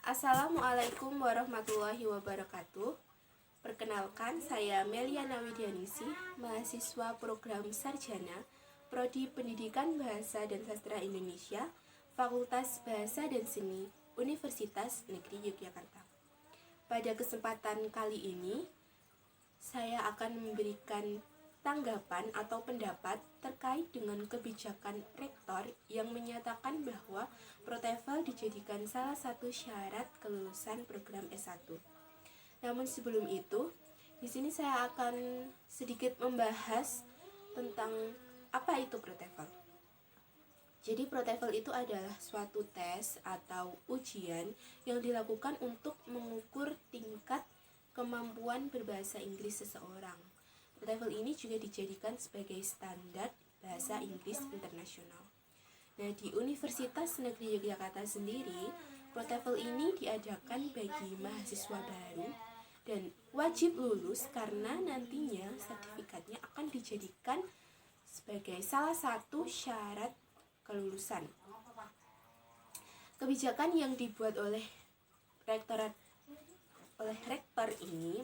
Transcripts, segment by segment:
Assalamualaikum warahmatullahi wabarakatuh. Perkenalkan, saya Meliana Widianisi, mahasiswa program Sarjana Prodi Pendidikan Bahasa dan Sastra Indonesia, Fakultas Bahasa dan Seni, Universitas Negeri Yogyakarta. Pada kesempatan kali ini, saya akan memberikan tanggapan atau pendapat terkait dengan kebijakan rektor yang menyatakan bahwa ProTefel dijadikan salah satu syarat kelulusan program S1. Namun sebelum itu, di sini saya akan sedikit membahas tentang apa itu ProTefel. Jadi ProTefel itu adalah suatu tes atau ujian yang dilakukan untuk mengukur tingkat kemampuan berbahasa Inggris seseorang. ProTefel ini juga dijadikan sebagai standar bahasa Inggris internasional. Nah, di Universitas Negeri Yogyakarta sendiri, ProTefel ini diadakan bagi mahasiswa baru dan wajib lulus karena nantinya sertifikatnya akan dijadikan sebagai salah satu syarat kelulusan. Kebijakan yang dibuat oleh rektor ini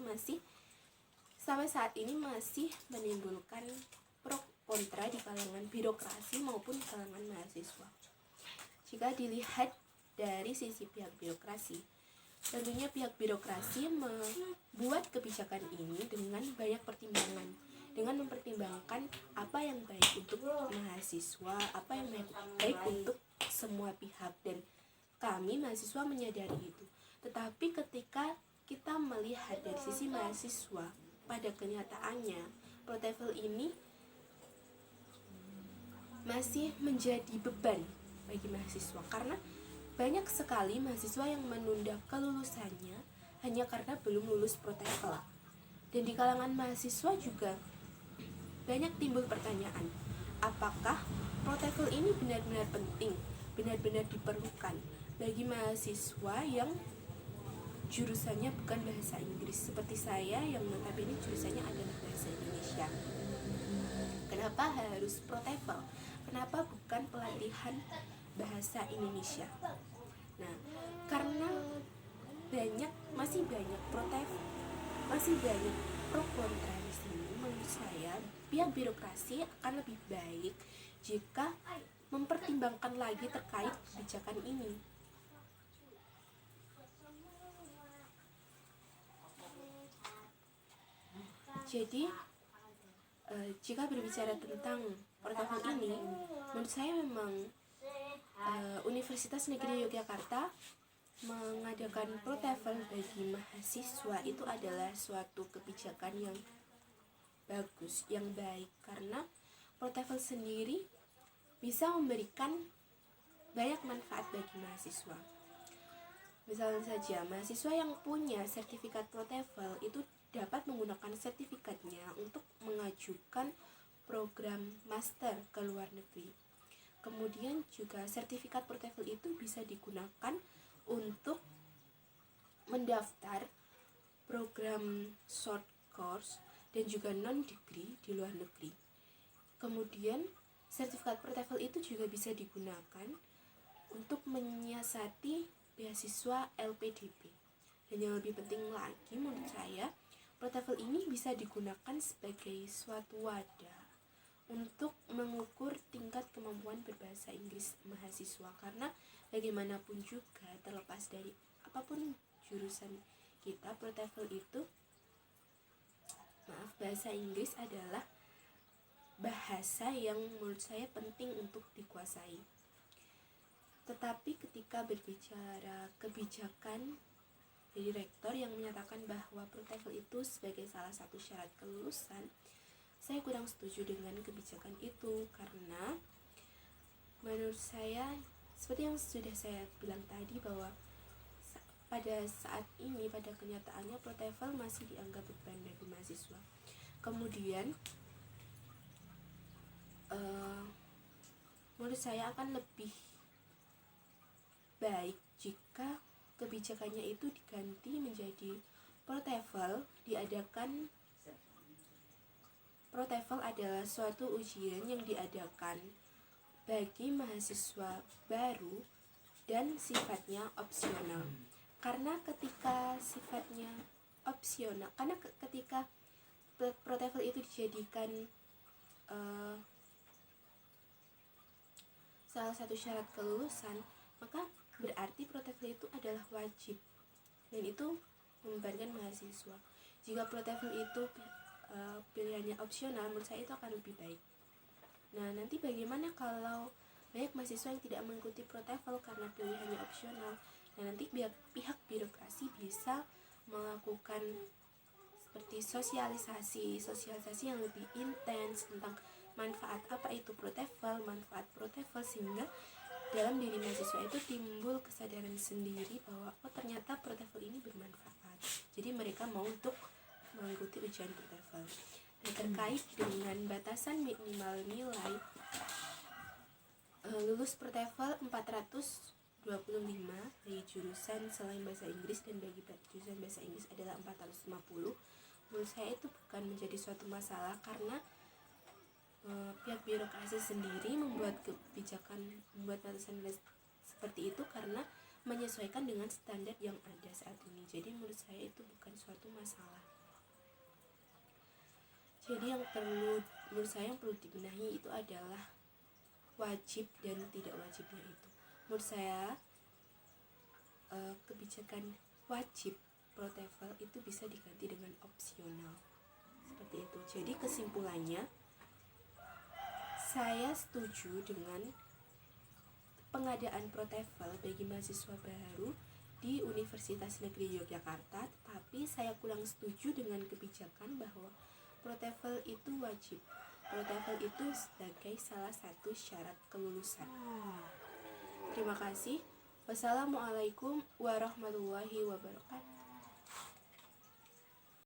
sampai saat ini masih menimbulkan pro kontra di kalangan birokrasi maupun kalangan mahasiswa. Jika dilihat dari sisi pihak birokrasi, tentunya pihak birokrasi membuat kebijakan ini dengan banyak pertimbangan, dengan mempertimbangkan apa yang baik untuk mahasiswa, apa yang baik untuk semua pihak, dan kami mahasiswa menyadari itu. Tetapi ketika kita melihat dari sisi mahasiswa, pada kenyataannya ProTefel ini masih menjadi beban bagi mahasiswa karena banyak sekali mahasiswa yang menunda kelulusannya hanya karena belum lulus ProTefel. Dan di kalangan mahasiswa juga banyak timbul pertanyaan, apakah ProTefel ini benar-benar penting, benar-benar diperlukan bagi mahasiswa yang jurusannya bukan bahasa Inggris seperti saya yang notabene jurusannya adalah bahasa Indonesia. Kenapa harus ProTefel? Kenapa bukan pelatihan bahasa Indonesia? Nah, karena masih banyak pro kontra di sini. Menurut saya, pihak birokrasi akan lebih baik jika mempertimbangkan lagi terkait kebijakan ini. Jadi, jika berbicara tentang ProTefel ini, menurut saya memang Universitas Negeri Yogyakarta mengadakan ProTefel bagi mahasiswa itu adalah suatu kebijakan yang bagus, yang baik, karena ProTefel sendiri bisa memberikan banyak manfaat bagi mahasiswa. Misalnya saja, mahasiswa yang punya sertifikat ProTefel itu dapat menggunakan sertifikatnya untuk mengajukan program master ke luar negeri. Kemudian juga sertifikat ProTefel itu bisa digunakan untuk mendaftar program short course dan juga non-degree di luar negeri. Kemudian sertifikat ProTefel itu juga bisa digunakan untuk menyiasati beasiswa LPDP. Dan yang lebih penting lagi menurut saya, ProTefel ini bisa digunakan sebagai suatu wadah untuk mengukur tingkat kemampuan berbahasa Inggris mahasiswa, karena bagaimanapun juga terlepas dari apapun jurusan kita, ProTefel itu bahasa Inggris adalah bahasa yang menurut saya penting untuk dikuasai. Tetapi ketika berbicara kebijakan dari rektor yang menyatakan bahwa ProTefel itu sebagai salah satu syarat kelulusan, saya kurang setuju dengan kebijakan itu karena menurut saya, seperti yang sudah saya bilang tadi, bahwa pada saat ini, pada kenyataannya ProTefel masih dianggap beban bagi mahasiswa. Kemudian menurut saya akan lebih baik jika kebijakannya itu diganti menjadi ProTefel adalah suatu ujian yang diadakan bagi mahasiswa baru dan sifatnya opsional. Karena ketika sifatnya opsional, karena ketika ProTOEFL itu dijadikan salah satu syarat kelulusan, maka berarti ProTOEFL itu adalah wajib, dan itu membebankan mahasiswa. Jika ProTOEFL itu pilihannya opsional, menurut saya itu akan lebih baik. Nah, nanti bagaimana kalau banyak mahasiswa yang tidak mengikuti ProTOEFL karena pilihannya opsional? Nah, nanti pihak birokrasi bisa melakukan seperti sosialisasi yang lebih intens tentang manfaat apa itu ProTOEFL, manfaat ProTOEFL, sehingga dalam diri mahasiswa itu timbul kesadaran sendiri bahwa oh ternyata ProTOEFL ini bermanfaat. Jadi mereka mau untuk mengikuti ujian ProTOEFL. Dan terkait dengan batasan minimal nilai, lulus ProTOEFL 425 dari jurusan selain bahasa Inggris, dan bagi jurusan bahasa Inggris adalah 450. Menurut saya itu bukan menjadi suatu masalah, karena pihak birokrasi sendiri membuat kebijakan, membuat batasan nilai seperti itu karena menyesuaikan dengan standar yang ada saat ini. Jadi menurut saya itu bukan suatu masalah. Jadi menurut saya yang perlu dibenahi itu adalah wajib dan tidak wajibnya itu. Menurut saya kebijakan wajib ProTOEFL itu bisa diganti dengan opsional, seperti itu. Jadi kesimpulannya, saya setuju dengan pengadaan ProTOEFL bagi mahasiswa baru di Universitas Negeri Yogyakarta, tetapi saya kurang setuju dengan kebijakan bahwa ProTOEFL itu wajib. ProTOEFL itu sebagai salah satu syarat kelulusan. Terima kasih. Wassalamualaikum warahmatullahi wabarakatuh.